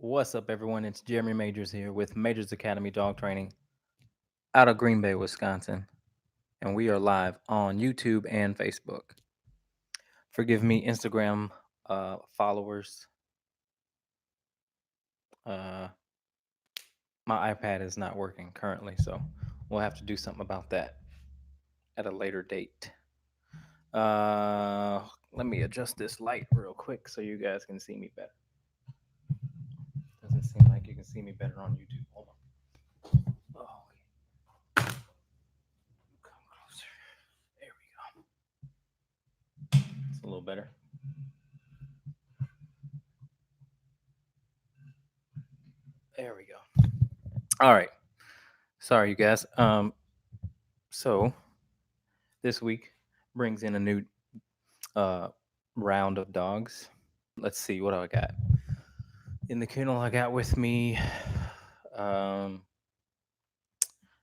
What's up, everyone? It's Jeremy Majors here with Majors Academy Dog Training out of Green Bay, Wisconsin. And we are live on YouTube and Facebook. Forgive me, Instagram followers. Uh, my iPad is not working currently, so we'll have to do something about that at a later date. Let me adjust this light real quick so you guys can see me better. Doesn't seem like you can see me better on YouTube. Hold on. Oh, come closer. There we go. It's a little better. There we go. All right. Sorry, you guys. So this week brings in a new uh round of dogs. Let's see what do I got in the kennel. I got with me um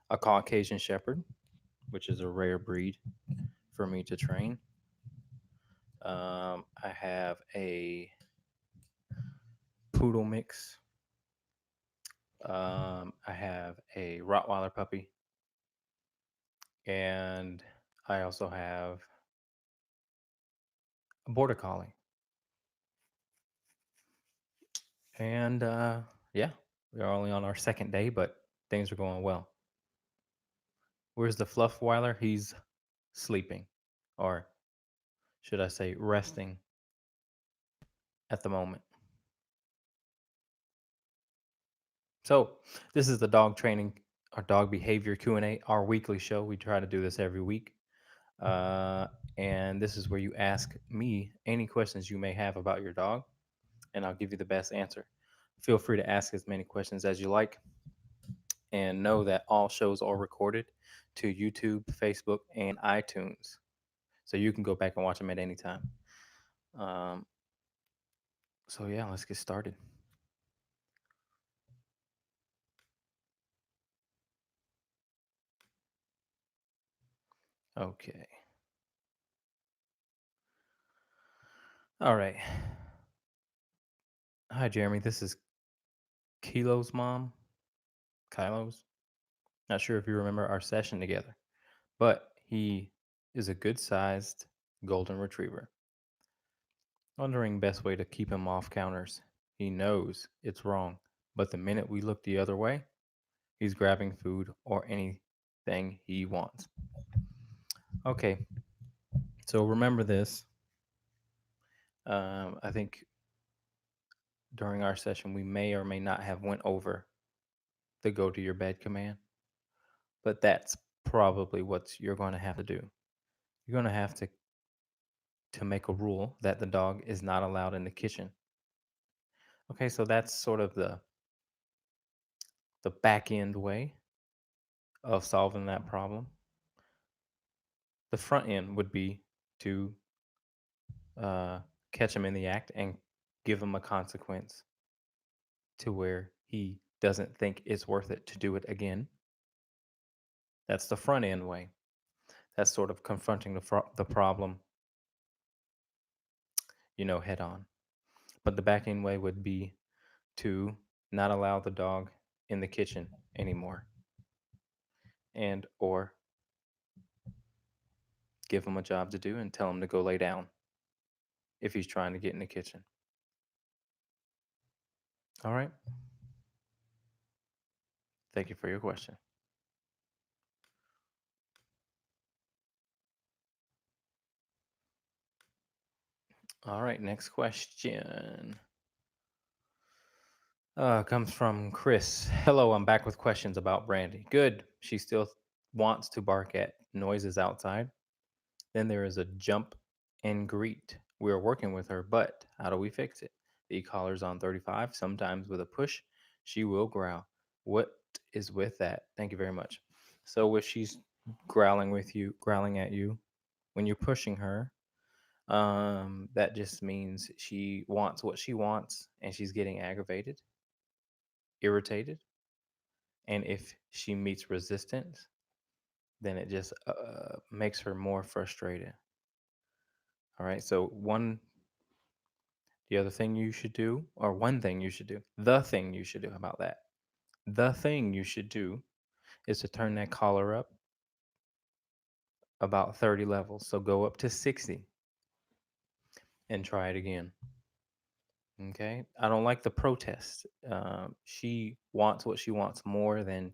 a Caucasian Shepherd, which is a rare breed for me to train. I have a poodle mix. I have a Rottweiler puppy, and I also have a Border Collie. And yeah, we're only on our second day, but things are going well. Where's the Fluffweiler? He's sleeping, or should I say, resting at the moment. So this is the dog training, our dog behavior Q&A, our weekly show. We try to do this every week. Uh, and this is where you ask me any questions you may have about your dog, and I'll give you the best answer. Feel free to ask as many questions as you like, and know that all shows are recorded to YouTube, Facebook, and iTunes. So you can go back and watch them at any time. Um, so yeah, let's get started. Okay. All right. Hi, Jeremy. This is Kilo's mom. Kylo's. Not sure if you remember our session together, but he is a good sized golden retriever. Wondering best way to keep him off counters. He knows it's wrong, but the minute we look the other way, he's grabbing food or anything he wants. Okay, so remember this. I think during our session we may or may not have went over the go to your bed command, but that's probably what you're going to have to do. You're going to have to make a rule that the dog is not allowed in the kitchen. Okay, so that's sort of the back end way of solving that problem. The front end would be to uh, catch him in the act and give him a consequence to where he doesn't think it's worth it to do it again. That's the front end way. That's sort of confronting the problem, head on. But the back end way would be to not allow the dog in the kitchen anymore, and or give him a job to do and tell him to go lay down if he's trying to get in the kitchen. All right. Thank you for your question. All right, next question. Comes from Chris. Hello, I'm back with questions about Brandy. Good. She still wants to bark at noises outside. Then there is a jump and greet. We're working with her, but how do we fix it? The collar's on 35. Sometimes with a push, she will growl. What is with that? Thank you very much. So if she's growling at you, when you're pushing her, that just means she wants what she wants and she's getting aggravated, irritated. And if she meets resistance, then it just makes her more frustrated. All right. So one, The other thing you should do, or one thing you should do, the thing you should do, how about that? The thing you should do is to turn that collar up about 30 levels. So go up to 60 and try it again. Okay. I don't like the protest. She wants what she wants more than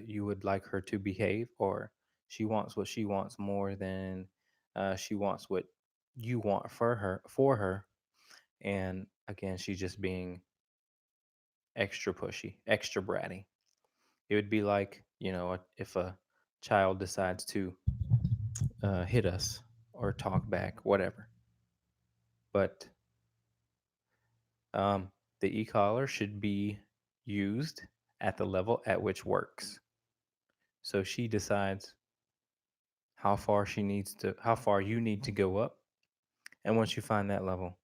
you would like her to behave, or she wants what she wants more than she wants what you want for her. And again, she's just being extra pushy, extra bratty. It would be like, if a child decides to hit us or talk back, whatever. But the e-collar should be used at the level at which works. So she decides how far you need to go up. And once you find that level,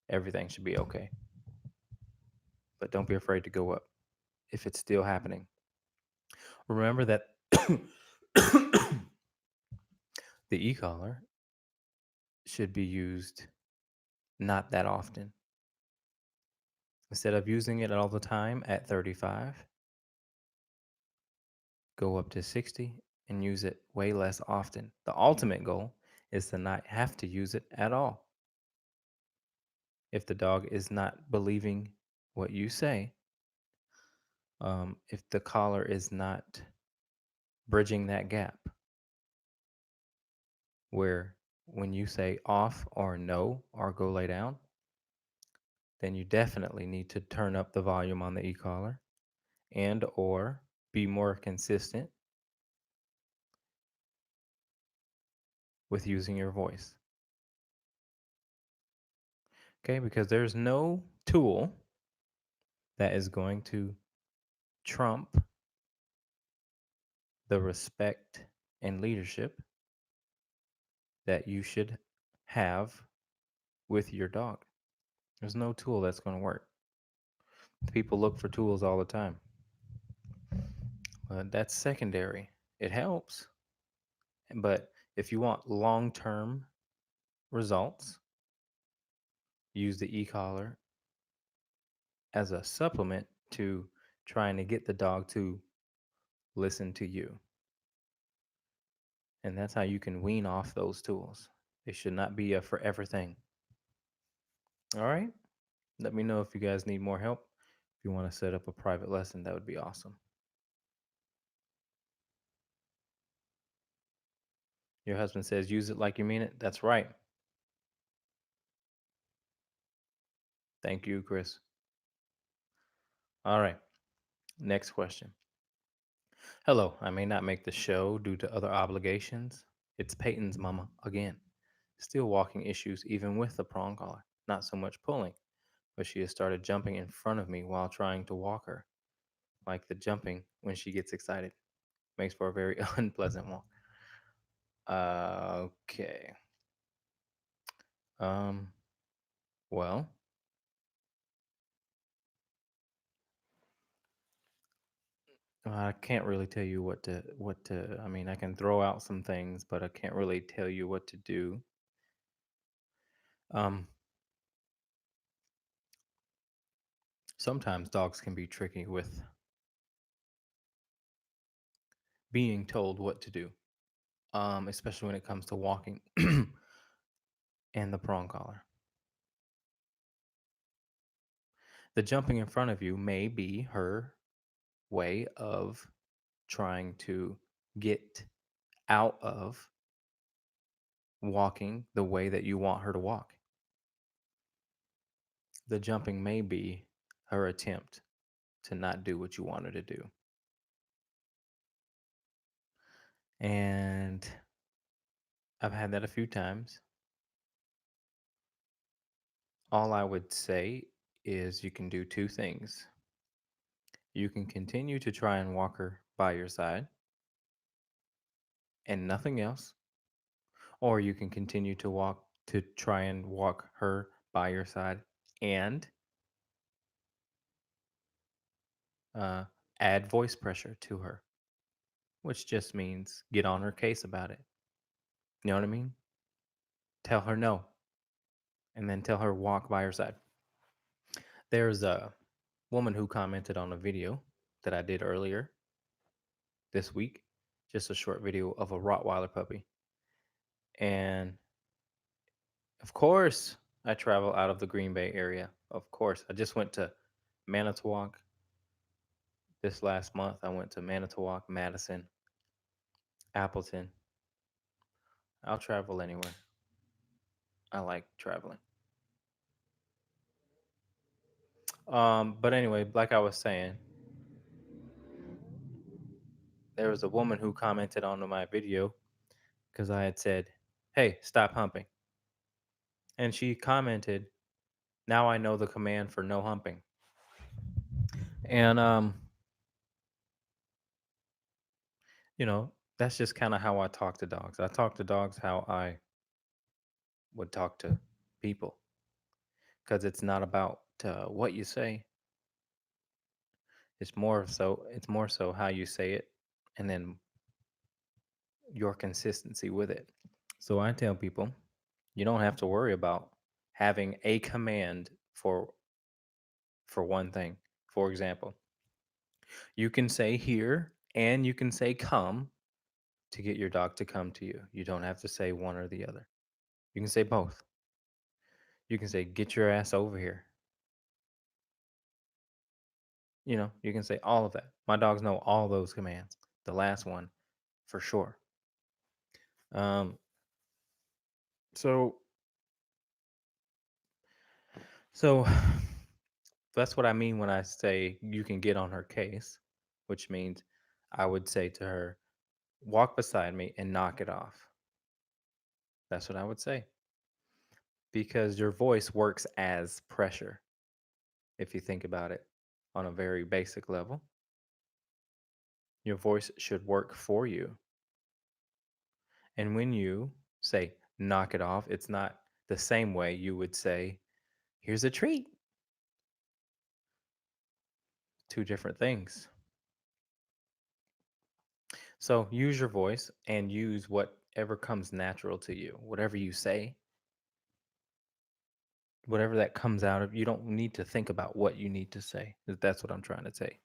everything should be okay. But don't be afraid to go up if it's still happening. Remember that the e-collar should be used not that often. Instead of using it all the time at 35, go up to 60 and use it way less often. The ultimate goal is to not have to use it at all. If the dog is not believing what you say, if the collar is not bridging that gap, where when you say off or no or go lay down, then you definitely need to turn up the volume on the e-collar and or be more consistent with using your voice. Okay, because there's no tool that is going to trump the respect and leadership that you should have with your dog. There's no tool that's going to work. People look for tools all the time. That's secondary. It helps, but if you want long term results, use the e collar as a supplement to trying to get the dog to listen to you. And that's how you can wean off those tools. They should not be a forever thing. All right. Let me know if you guys need more help. If you want to set up a private lesson, that would be awesome. Your husband says, use it like you mean it. That's right. Thank you, Chris. All right. Next question. Hello. I may not make the show due to other obligations. It's Peyton's mama again. Still walking issues, even with the prong collar. Not so much pulling, but she has started jumping in front of me while trying to walk her. Like the jumping when she gets excited. Makes for a very unpleasant walk. Okay. Um, well, I can't really tell you I mean, I can throw out some things, but I can't really tell you what to do. Um, Sometimes dogs can be tricky with being told what to do. Especially when it comes to walking and the prong collar. The jumping in front of you may be her way of trying to get out of walking the way that you want her to walk. The jumping may be her attempt to not do what you want her to do. And I've had that a few times. All I would say is you can do two things. You can continue to try and walk her by your side and nothing else, or you can continue to try and walk her by your side and uh, add voice pressure to her, which just means get on her case about it. You know what I mean? Tell her no, and then tell her walk by her side. There's a woman who commented on a video that I did earlier this week, just a short video of a Rottweiler puppy. And of course, I travel out of the Green Bay area. Of course, I just went to Manitowoc this last month. I went to Manitowoc, Madison, Appleton. I'll travel anywhere. I like traveling. But anyway, like I was saying, there was a woman who commented on my video because I had said, "Hey, stop humping," and she commented, "Now I know the command for no humping." And that's just kind of how I talk to dogs. I talk to dogs how I would talk to people because it's not about what you say. It's more so how you say it, and then your consistency with it. So I tell people, you don't have to worry about having a command for one thing. For example, you can say here and you can say come to get your dog to come to you. You don't have to say one or the other. You can say both. You can say get your ass over here. You can say all of that. My dogs know all those commands. The last one for sure. Um so so that's what I mean when I say you can get on her case, which means I would say to her, walk beside me and knock it off. That's what I would say. Because your voice works as pressure, if you think about it on a very basic level. Your voice should work for you. And when you say knock it off, it's not the same way you would say, here's a treat. Two different things. So use your voice and use whatever comes natural to you. Whatever you say, whatever that comes out of, you don't need to think about what you need to say. That's what I'm trying to say.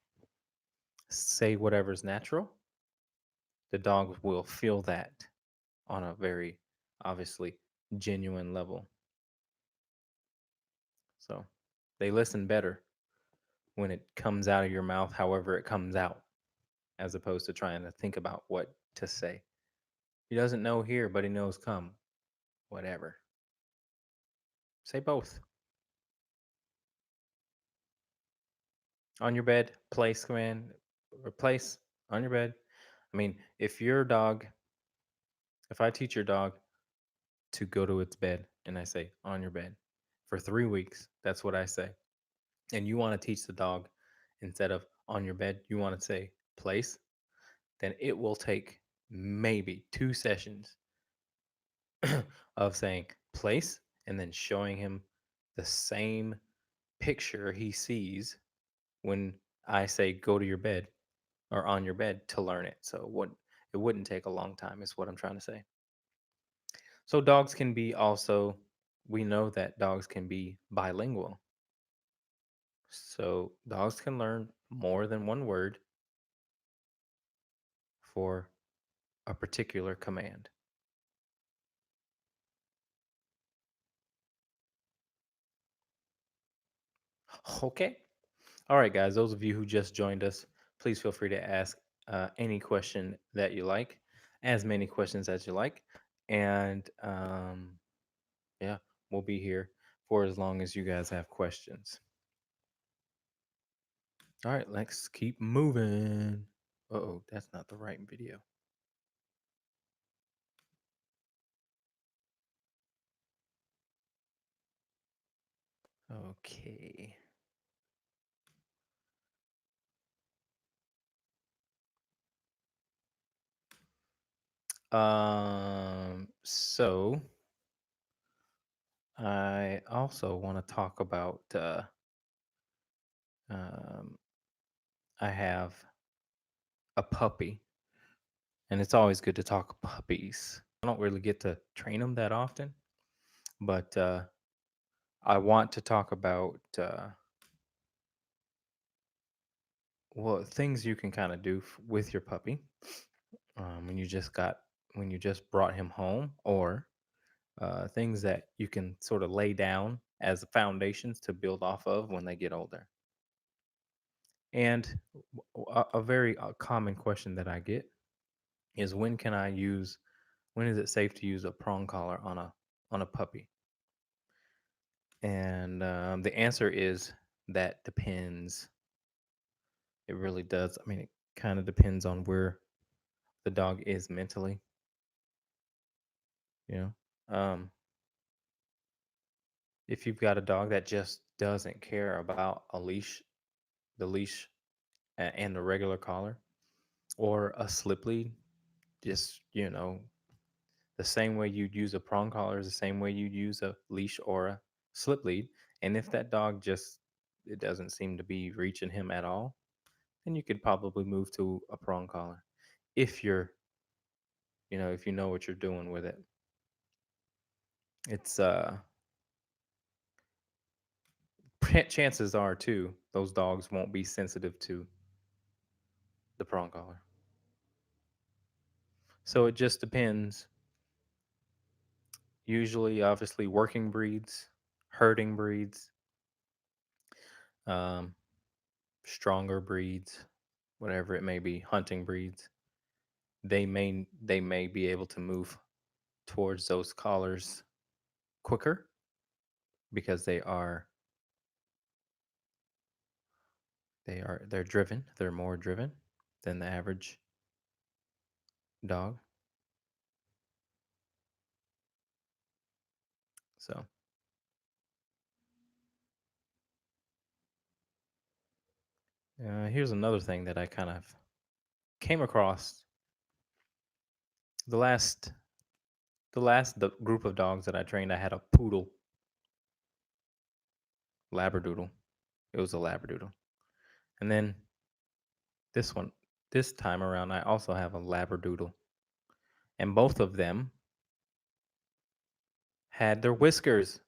Say whatever's natural. The dog will feel that on a very obviously genuine level. So they listen better when it comes out of your mouth, however it comes out, as opposed to trying to think about what to say. He doesn't know here, but he knows come. Whatever. Say both. On your bed, place command, replace on your bed. I mean, if I teach your dog to go to its bed and I say on your bed for 3 weeks, that's what I say. And you want to teach the dog instead of on your bed, you want to say place, then it will take maybe 2 sessions of saying place and then showing him the same picture he sees when I say go to your bed or on your bed to learn it. So it wouldn't take a long time is what I'm trying to say. So dogs can be also we know that dogs can be bilingual. So dogs can learn more than one word for a particular command. Okay. All right, guys. Those of you who just joined us, please feel free to ask any question that you like, as many questions as you like. And yeah, we'll be here for as long as you guys have questions. All right, let's keep moving. Oh, that's not the right video. Okay. So I also want to talk about um I have a puppy, and it's always good to talk puppies. I don't really get to train them that often, but I want to talk about Well, things you can kind of do with your puppy when you just brought him home, or things that you can sort of lay down as foundations to build off of when they get older. And a very common question that I get is when is it safe to use a prong collar on a puppy? And the answer is that depends. It really does. I mean, it kind of depends on where the dog is mentally. You um, if you've got a dog that just doesn't care about the leash and the regular collar, or a slip lead, just the same way you'd use a prong collar is the same way you'd use a leash or a slip lead. And if that dog just it doesn't seem to be reaching him at all, then you could probably move to a prong collar. If you're, if you know what you're doing with it. It's chances are too those dogs won't be sensitive to the prong collar. So it just depends. Usually, obviously, working breeds, herding breeds, um, stronger breeds, whatever it may be, hunting breeds, they may be able to move towards those collars quicker because they're driven. They're more driven than the average dog. So here's another thing that I kind of came across the last the group of dogs that I trained. I had a poodle labradoodle. It was a labradoodle, and then this one this time around I also have a labradoodle, and both of them had their whiskers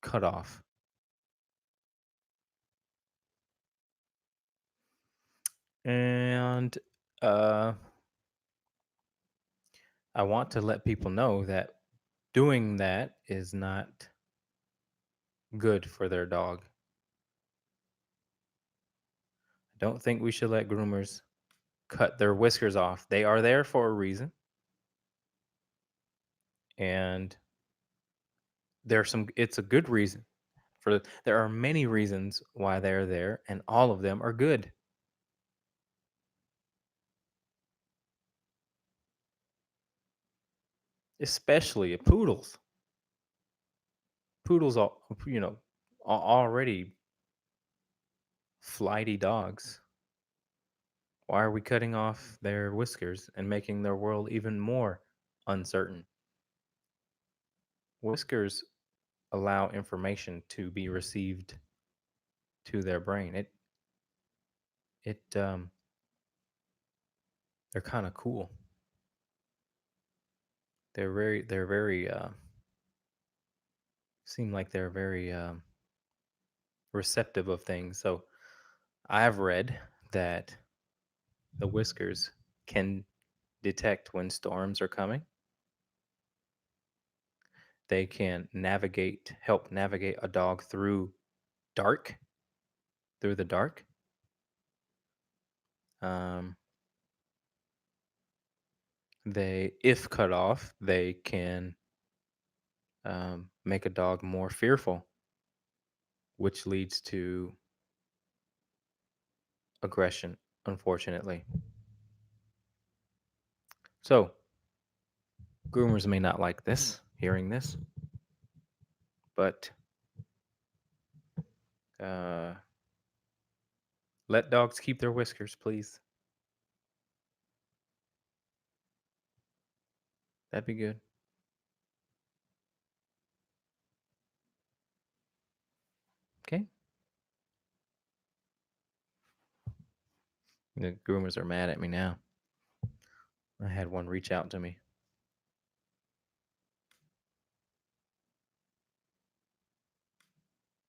cut off. And uh, I want to let people know that doing that is not good for their dog. I don't think we should let groomers cut their whiskers off. They are there for a reason, and it's a good reason. There are many reasons why they're there, and all of them are good. Especially poodles. Poodles are, already flighty dogs. Why are we cutting off their whiskers and making their world even more uncertain? Whiskers allow information to be received to their brain. It they're kind of cool. They're very seem like they're very receptive of things. So I've read that the whiskers can detect when storms are coming. They can help navigate a dog dark, through the dark. Um, if cut off, they can make a dog more fearful, which leads to aggression, unfortunately. So, groomers may not like hearing this, but uh, let dogs keep their whiskers, please. That'd be good. Okay. The groomers are mad at me now. I had one reach out to me.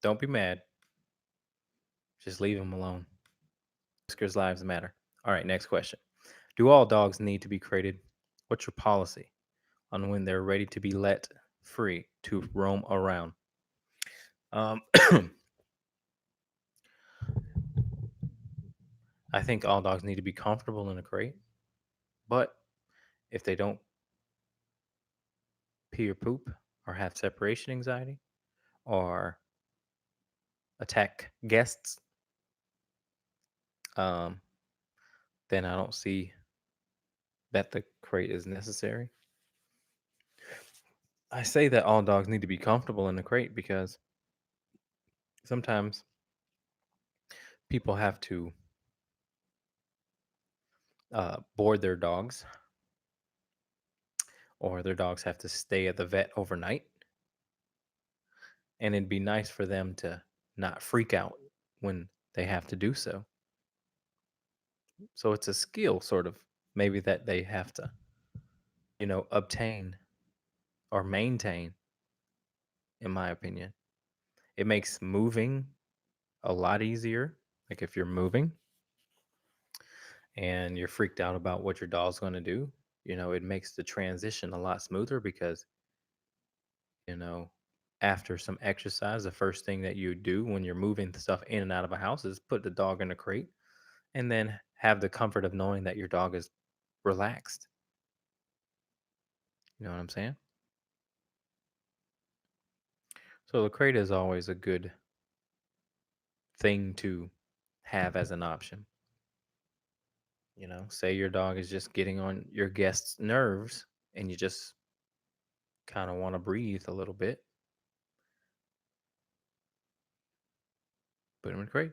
Don't be mad. Just leave them alone. Whiskers lives matter. All right, next question. Do all dogs need to be crated? What's your policy on when they're ready to be let free to roam around? Um, I think all dogs need to be comfortable in a crate, but if they don't pee or poop or have separation anxiety or attack guests, um, then I don't see that the crate is necessary. I say that all dogs need to be comfortable in the crate because sometimes people have to board their dogs, or their dogs have to stay at the vet overnight. And it'd be nice for them to not freak out when they have to do so. So it's a skill, sort of, maybe that they have to, obtain or maintain, in my opinion. It makes moving a lot easier. Like if you're moving and you're freaked out about what your dog's going to do, it makes the transition a lot smoother because, you know, after some exercise, the first thing that you do when you're moving stuff in and out of a house is put the dog in a crate and then have the comfort of knowing that your dog is relaxed. You know what I'm saying? So the crate is always a good thing to have as an option. Say your dog is just getting on your guest's nerves and you just kind of want to breathe a little bit, put him in a crate.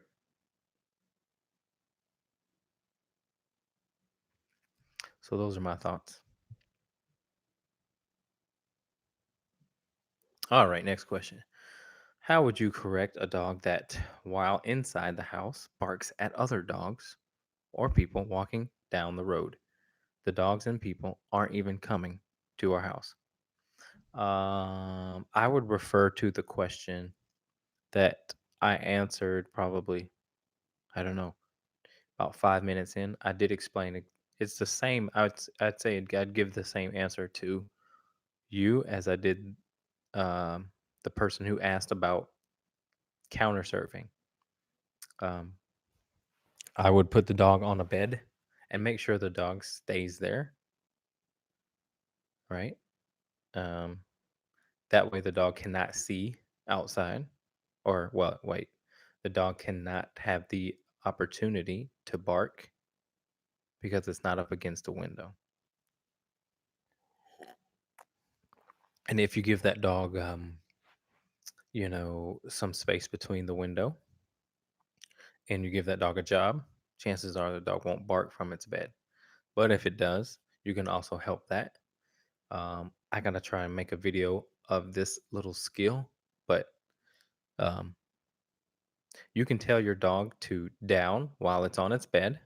So those are my thoughts. All right, next question. How would you correct a dog that, while inside the house, barks at other dogs or people walking down the road? The dogs and people aren't even coming to our house. I would refer to the question that I answered probably, I don't know, about 5 minutes in. I did explain it. It's the same. I'd say I'd give the same answer to you as I did um, the person who asked about counter surfing. Um, I would put the dog on a bed and make sure the dog stays there, right? Um, that way the dog cannot see outside, or, well, wait, the dog cannot have the opportunity to bark because it's not up against a window. And if you give that dog, some space between the window and you give that dog a job, chances are the dog won't bark from its bed. But if it does, you can also help that. I gotta try and make a video of this little skill, but um, you can tell your dog to down while it's on its bed.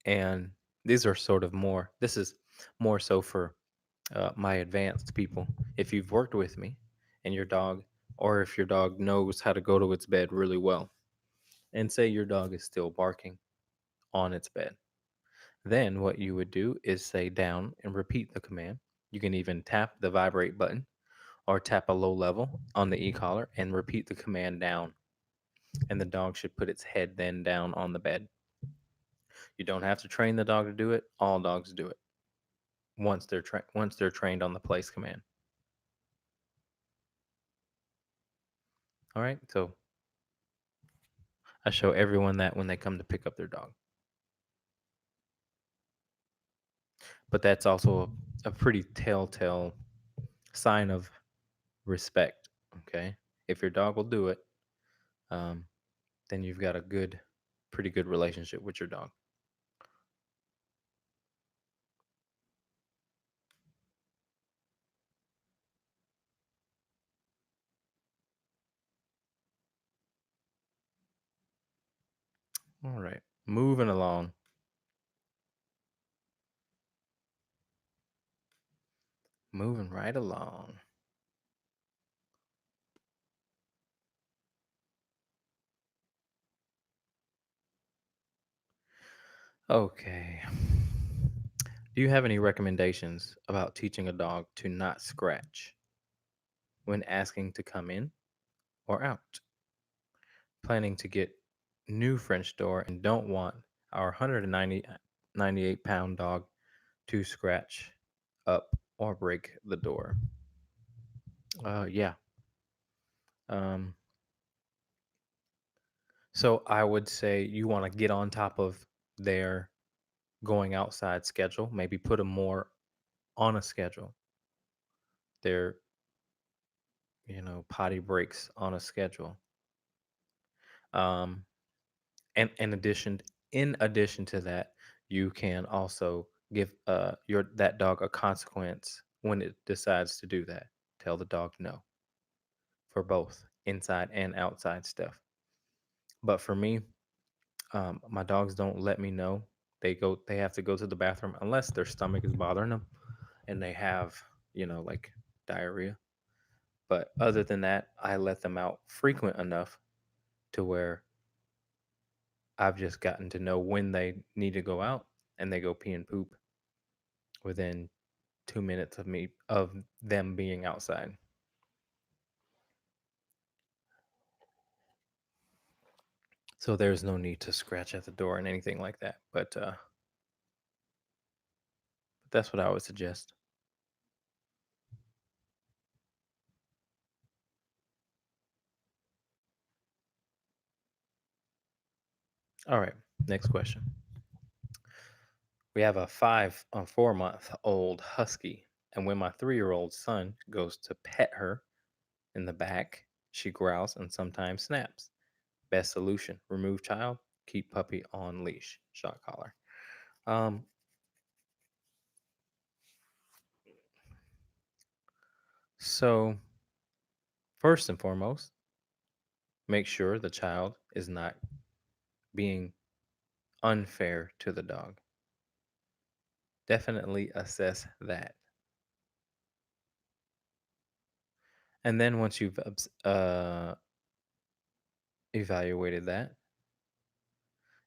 And these are sort of more, this is more so for my advanced people. If you've worked with me and your dog, or if your dog knows how to go to its bed really well, and say your dog is still barking on its bed, then what you would do is say down and repeat the command. You can even tap the vibrate button or tap a low level on the e-collar and repeat the command down. And the dog should put its head then down on the bed. You don't have to train the dog to do it. All dogs do it once they're trained on the place command. All right. So I show everyone that when they come to pick up their dog. But that's also a pretty telltale sign of respect. Okay. If your dog will do it, um, then you've got a pretty good relationship with your dog. All right. Moving along. Moving right along. Okay. Do you have any recommendations about teaching a dog to not scratch when asking to come in or out? Planning to get new French door and don't want our 198 pound dog to scratch up or break the door. Yeah. Um, so I would say you want to get on top of their going outside schedule. Maybe put them more on a schedule. Their potty breaks on a schedule. Um, and in addition to that, you can also give your that dog a consequence when it decides to do that. Tell the dog no for both inside and outside stuff. But for me, my dogs don't let me know. They have to go to the bathroom unless their stomach is bothering them and they have, like diarrhea. But other than that, I let them out frequent enough to where I've just gotten to know when they need to go out and they go pee and poop within 2 minutes of them being outside. So there's no need to scratch at the door and anything like that. But that's what I would suggest. All right, next question. We have a 4 month old husky, and when my 3 year old son goes to pet her in the back, she growls and sometimes snaps. Best solution: remove child, keep puppy on leash, shot collar. Um, so first and foremost, make sure the child is not being unfair to the dog. Definitely assess that. And then once you've evaluated that,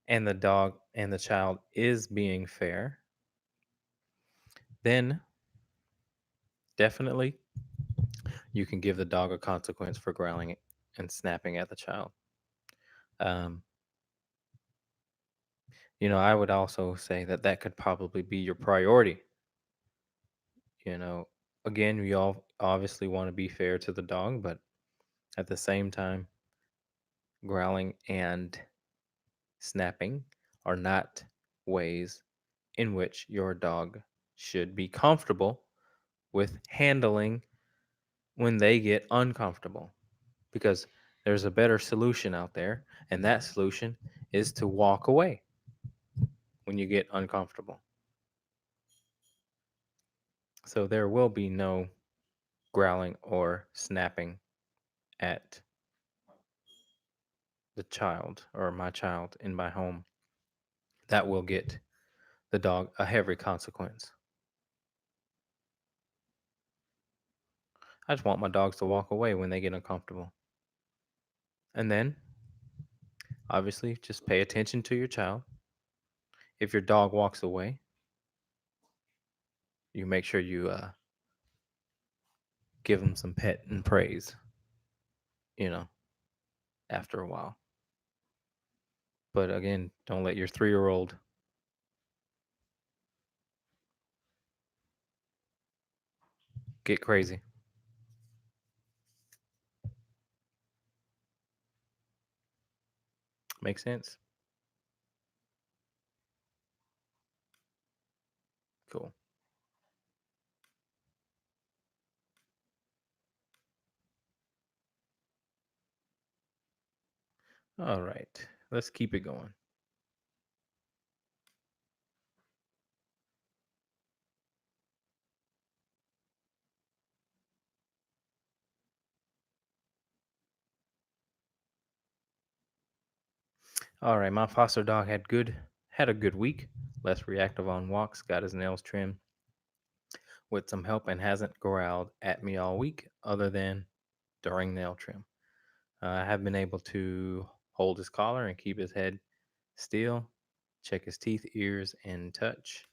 and the dog and the child is being fair, then definitely you can give the dog a consequence for growling and snapping at the child. Um, I would also say that that could probably be your priority. You know, again, we all obviously want to be fair to the dog, but at the same time, growling and snapping are not ways in which your dog should be comfortable with handling when they get uncomfortable, because there's a better solution out there, and that solution is to walk away when you get uncomfortable. So there will be no growling or snapping at the child or my child in my home. That will get the dog a heavy consequence. I just want my dogs to walk away when they get uncomfortable. And then, obviously, just pay attention to your child. If your dog walks away, you make sure you give them some pet and praise, you know, after a while. But again, don't let your 3 year old get crazy. Make sense? Cool. All right. Let's keep it going. All right. My foster dog had a good week. Less reactive on walks, got his nails trimmed with some help, and hasn't growled at me all week other than during nail trim. I have been able to hold his collar and keep his head still check his teeth, ears, and touch.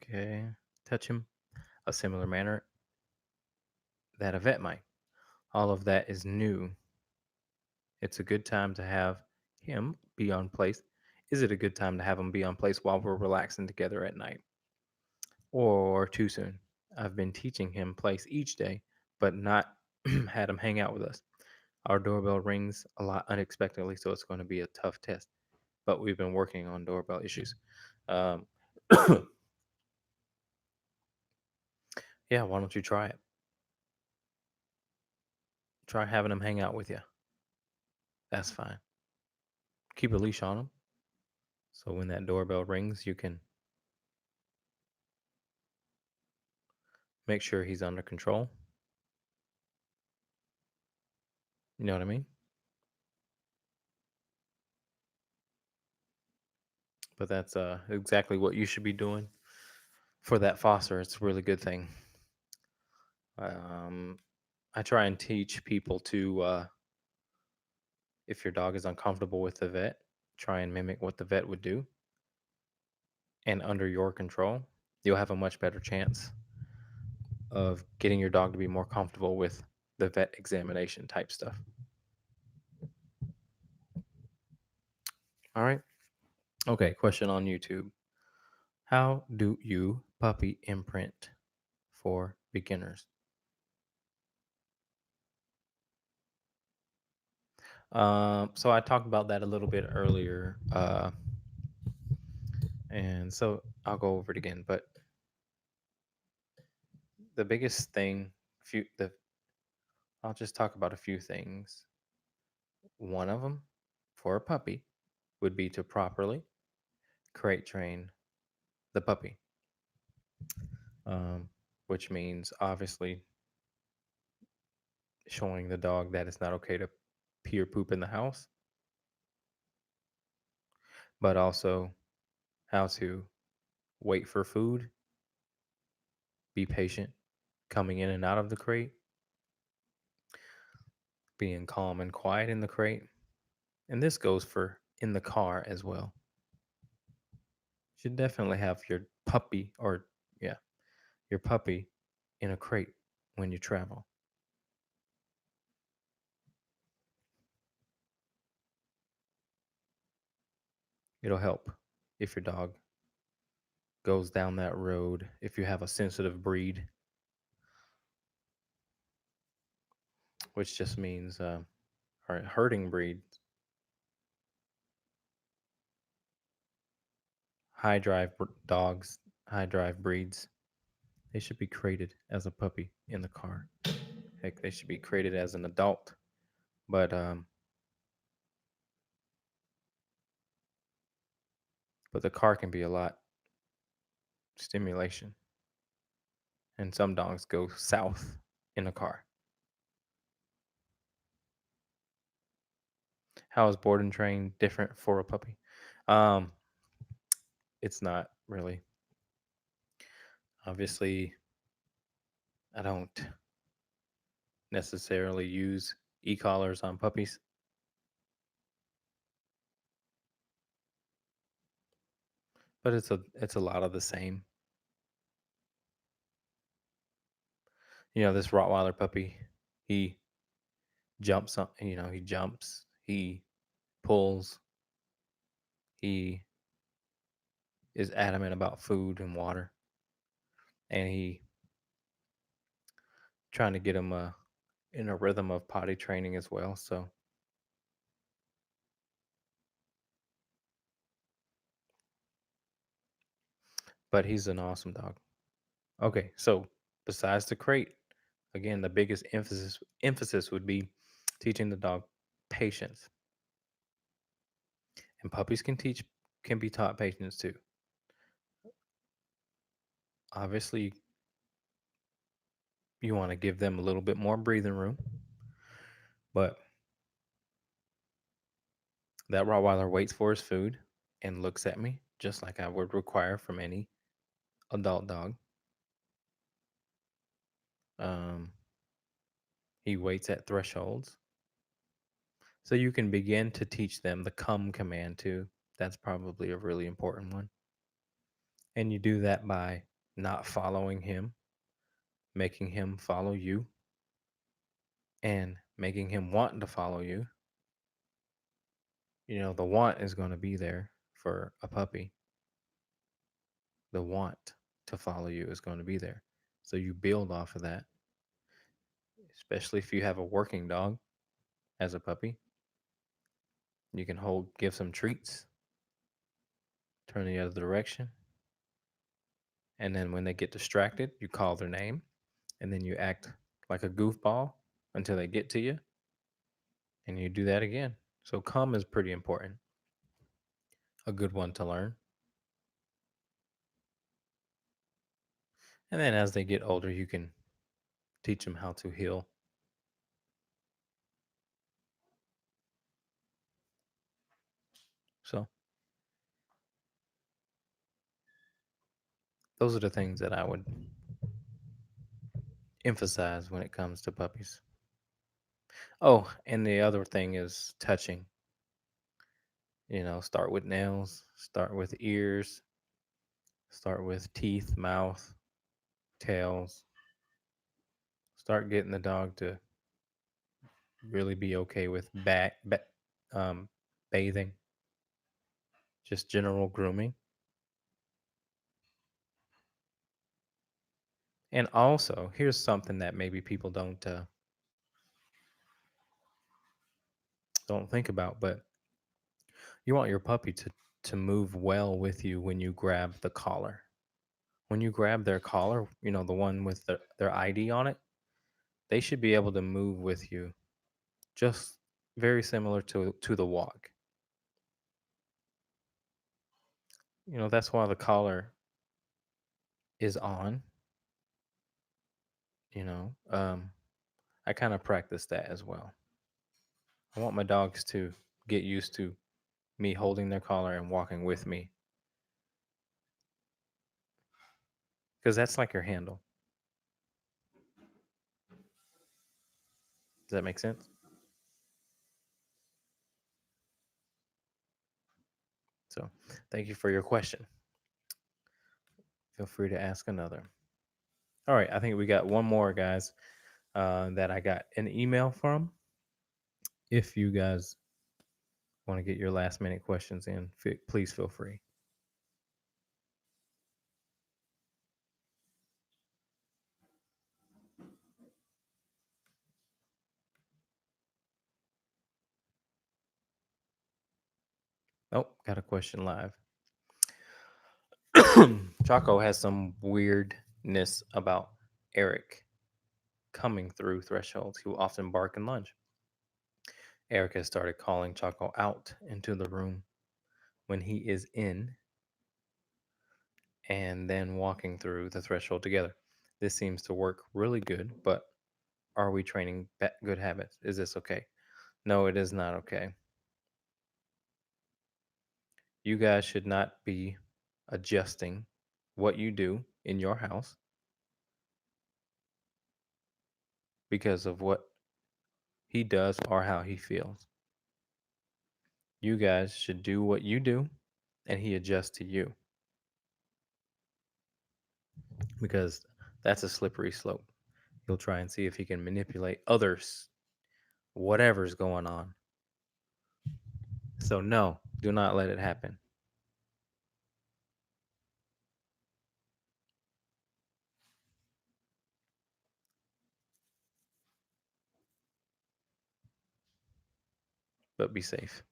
Okay. Touch him a similar manner that a vet might. All of that is new. It's a good time to have him be on place. Is it a good time to have him be on place while we're relaxing together at night? Or too soon? I've been teaching him place each day, but not had him hang out with us. Our doorbell rings a lot unexpectedly, so it's going to be a tough test. But we've been working on doorbell issues. Um, yeah, why don't you try it? Try having him hang out with you. That's fine. Keep a leash on him, so when that doorbell rings, you can make sure he's under control. You know what I mean? But that's exactly what you should be doing for that foster. It's a really good thing. Um, I try and teach people to, if your dog is uncomfortable with the vet, try and mimic what the vet would do. And under your control, you'll have a much better chance of getting your dog to be more comfortable with the vet examination type stuff. All right. Okay. Question on YouTube. How do you puppy imprint for beginners? So I talked about that a little bit earlier, and so I'll go over it again. But the biggest thing, few the I'll just talk about a few things. One of them for a puppy would be to properly crate train the puppy, um, which means obviously showing the dog that it's not okay to pee or poop in the house, but also how to wait for food, be patient coming in and out of the crate, being calm and quiet in the crate. And this goes for in the car as well. You should definitely have your puppy, or yeah, your puppy in a crate when you travel. It'll help if your dog goes down that road, if you have a sensitive breed, which just means or herding breed, high drive dogs, high drive breeds, they should be crated as a puppy in the car. Heck, they should be crated as an adult. But the car can be a lot stimulation, and some dogs go south in a car. How is board and train different for a puppy? Um, it's not really. Obviously, I don't necessarily use e-collars on puppies, but it's a lot of the same. This Rottweiler puppy, he jumps on, he jumps, he pulls, he is adamant about food and water, and he trying to get him in a rhythm of potty training as well. So, but he's an awesome dog. Okay, so besides the crate, again, the biggest emphasis would be teaching the dog patience, and puppies can be taught patience too. Obviously, you want to give them a little bit more breathing room, but that Rottweiler waits for his food and looks at me just like I would require from any adult dog. Um, he waits at thresholds. So you can begin to teach them the come command too. That's probably a really important one. And you do that by not following him, making him follow you, and making him want to follow you. The want is going to be there for a puppy. The want to follow you is going to be there. So you build off of that, especially if you have a working dog as a puppy. You can give some treats, turn the other direction, and then when they get distracted, you call their name, and then you act like a goofball until they get to you, and you do that again. So come is pretty important, a good one to learn. And then as they get older, you can teach them how to heal. So those are the things that I would emphasize when it comes to puppies. Oh, and the other thing is touching. Start with nails, start with ears, start with teeth, mouth, tails. Start getting the dog to really be okay with um, bathing, just general grooming. And also, here's something that maybe people don't think about, but you want your puppy to move well with you when you grab the collar. When you grab their collar, the one with their ID on it, they should be able to move with you, just very similar to the walk. That's why the collar is on. You know, um, I kind of practice that as well. I want my dogs to get used to me holding their collar and walking with me because that's like your handle. Does that make sense? So, thank you for your question. Feel free to ask another. All right, I think we got one more, guys, that I got an email from. If you guys want to get your last minute questions in, please feel free. Oh, got a question live. Chaco has some weirdness about Eric coming through thresholds. He will often bark and lunge. Eric has started calling Chaco out into the room when he is in and then walking through the threshold together. This seems to work really good, but are we training good habits? Is this okay? No, it is not okay. You guys should not be adjusting what you do in your house because of what he does or how he feels. You guys should do what you do and he adjusts to you because that's a slippery slope. He'll try and see if he can manipulate others, whatever's going on. So, no, do not let it happen. But be safe.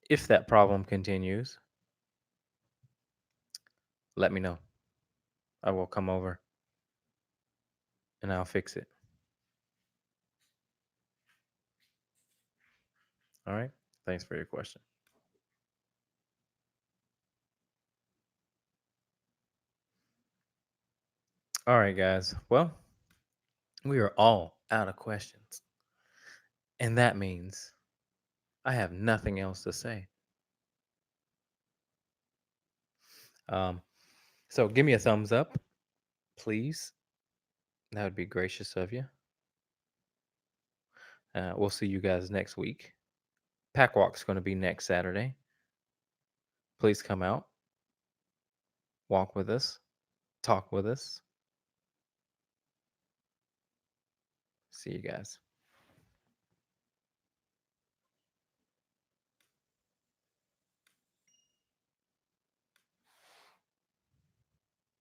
If that problem continues, let me know. I will come over and I'll fix it. All right. Thanks for your question. All right, guys. Well, we are all out of questions. And that means I have nothing else to say. Um, so give me a thumbs up, please. That would be gracious of you. We'll see you guys next week. Pack Walk's going to be next Saturday. Please come out, walk with us, talk with us. See you guys.